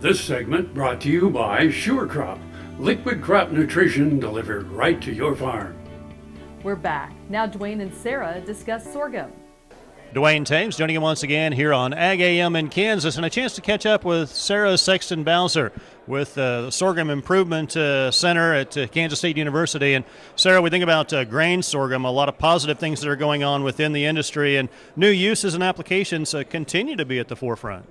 This segment brought to you by SureCrop, liquid crop nutrition delivered right to your farm. We're back. Now Dwayne and Sarah discuss sorghum. Dwayne Thames joining him once again here on Ag AM in Kansas, and a chance to catch up with Sarah Sexton Bowser with the Sorghum Improvement Center at Kansas State University. And Sarah, we think about grain sorghum, a lot of positive things that are going on within the industry, and new uses and applications continue to be at the forefront.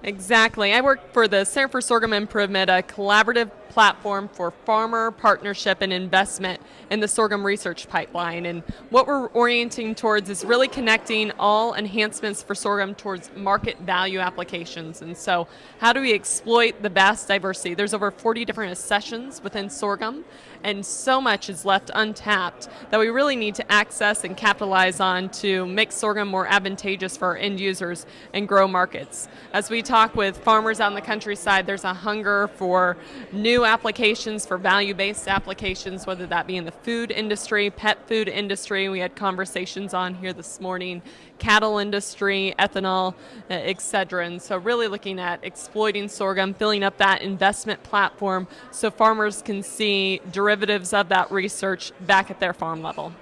Exactly. I work for the Center for Sorghum Improvement, a collaborative platform for farmer partnership and investment in the sorghum research pipeline. And what we're orienting towards is really connecting all enhancements for sorghum towards market value applications. And so how do we exploit the vast diversity? There's over 40 different accessions within sorghum, and so much is left untapped that we really need to access and capitalize on to make sorghum more advantageous for our end users and grow markets. As we talk with farmers out in the countryside, there's a hunger for new applications, for value-based applications, whether that be in the food industry, pet food industry. We had conversations on here this morning, cattle industry, ethanol, etc. And so really looking at exploiting sorghum, filling up that investment platform so farmers can see derivatives of that research back at their farm level.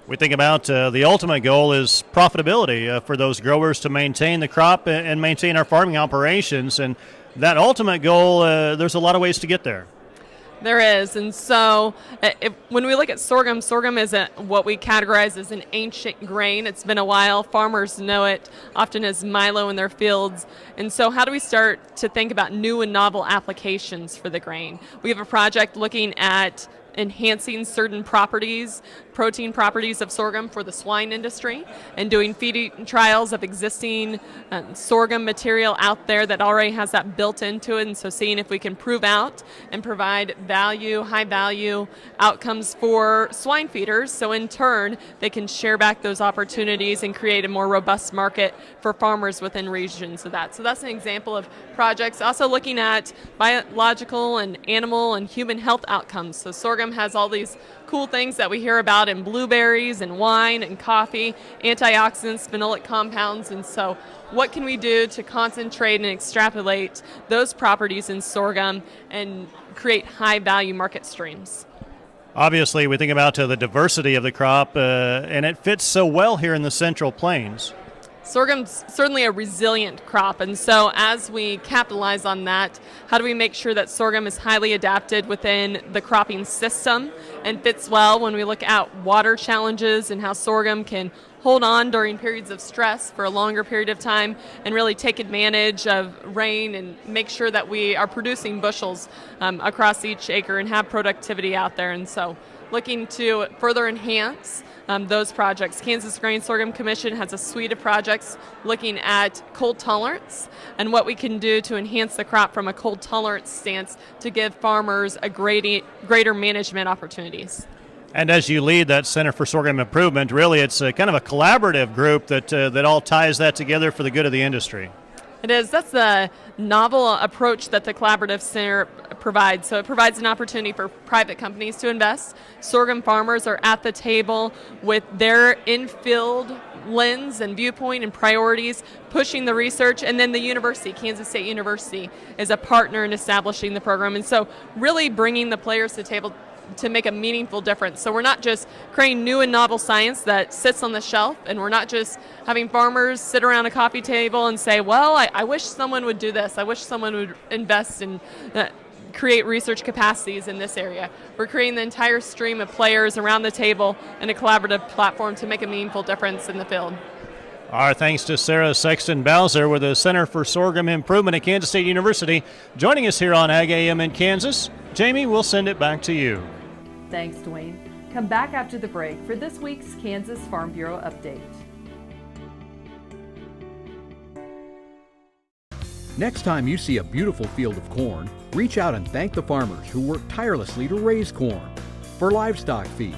We think about the ultimate goal is profitability for those growers to maintain the crop and maintain our farming operations. And that ultimate goal, there's a lot of ways to get there. There is, and so when we look at sorghum, sorghum is what we categorize as an ancient grain. It's been a while. Farmers know it often as milo in their fields. And so how do we start to think about new and novel applications for the grain? We have a project looking at enhancing certain properties, protein properties of sorghum for the swine industry, and doing feeding trials of existing sorghum material out there that already has that built into it, and so seeing if we can prove out and provide value, high value outcomes for swine feeders, so in turn they can share back those opportunities and create a more robust market for farmers within regions of that. So that's an example of projects. Also looking at biological and animal and human health outcomes. So sorghum has all these cool things that we hear about in blueberries and wine and coffee, antioxidants, phenolic compounds, and so what can we do to concentrate and extrapolate those properties in sorghum and create high value market streams? Obviously, we think about the diversity of the crop, and it fits so well here in the Central Plains. Sorghum's certainly a resilient crop, and so as we capitalize on that, how do we make sure that sorghum is highly adapted within the cropping system and fits well when we look at water challenges and how sorghum can hold on during periods of stress for a longer period of time and really take advantage of rain and make sure that we are producing bushels across each acre and have productivity out there. And so looking to further enhance those projects. Kansas Grain Sorghum Commission has a suite of projects looking at cold tolerance and what we can do to enhance the crop from a cold tolerance stance to give farmers a greater management opportunities. And as you lead that Center for Sorghum Improvement, really it's a kind of a collaborative group that all ties that together for the good of the industry. It is. That's the novel approach that the Collaborative Center provides. So it provides an opportunity for private companies to invest. Sorghum farmers are at the table with their in-field lens and viewpoint and priorities, pushing the research, and then the university, Kansas State University, is a partner in establishing the program. And so really bringing the players to the table to make a meaningful difference. So we're not just creating new and novel science that sits on the shelf, and we're not just having farmers sit around a coffee table and say, well, I wish someone would do this. I wish someone would invest in create research capacities in this area. We're creating the entire stream of players around the table in a collaborative platform to make a meaningful difference in the field. Our thanks to Sarah Sexton Bowser with the Center for Sorghum Improvement at Kansas State University joining us here on Ag AM in Kansas. Jamie, we'll send it back to you. Thanks, Dwayne. Come back after the break for this week's Kansas Farm Bureau update. Next time you see a beautiful field of corn, reach out and thank the farmers who work tirelessly to raise corn for livestock feed,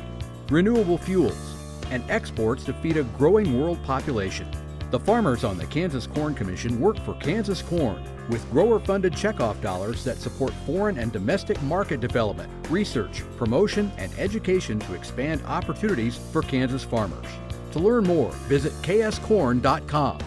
renewable fuels, and exports to feed a growing world population. The farmers on the Kansas Corn Commission work for Kansas Corn with grower-funded checkoff dollars that support foreign and domestic market development, research, promotion, and education to expand opportunities for Kansas farmers. To learn more, visit kscorn.com.